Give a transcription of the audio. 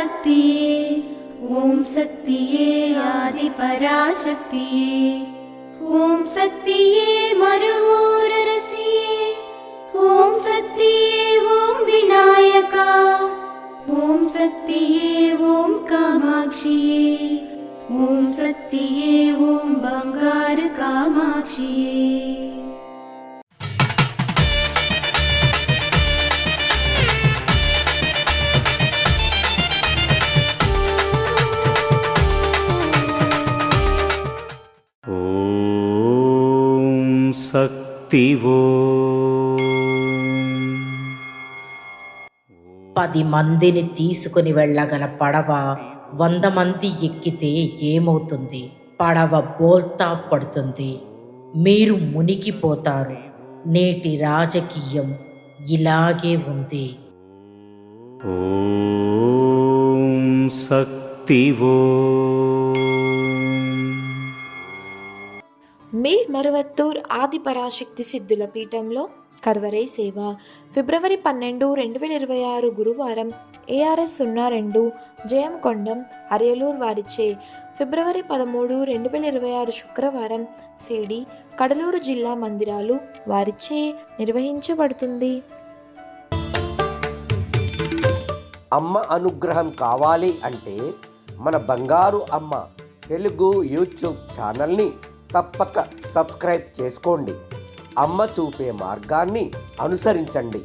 पराशक्तिये ॐ शक्तिये आदिपराशक्तिये ॐ शक्तिये मरुवोररसिये ॐ शक्तिये ॐ विनायका ॐ शक्तिये ॐ कामाक्षिये ॐ शक्तिये ॐ बंगार कामाक्षिये। శక్తివో 10 మందిని తీసుకుని వెళ్ళగల పడవ 100 మంది ఎక్కితే ఏమవుతుంది? పడవ బోల్తా పడుతుంది, మీరు మునిగిపోతారు. నేటి రాజకీయం ఇలాగే ఉంది. ఓం శక్తివో. మేల్మరువత్తూర్ ఆదిపరాశక్తి సిద్ధుల పీఠంలో కర్వరై సేవ ఫిబ్రవరి 12, 2026 గురువారం ARS 02 జయంకొండం అరియలూర్ వారిచే, ఫిబ్రవరి 13, 2026 శుక్రవారం సిడి కడలూరు జిల్లా మందిరాలు వారిచే నిర్వహించబడుతుంది. అమ్మ అనుగ్రహం కావాలి అంటే మన బంగారు అమ్మ తెలుగు యూట్యూబ్ ఛానల్ని తప్పక సబ్స్క్రైబ్ చేసుకోండి. అమ్మ చూపే మార్గాన్ని అనుసరించండి.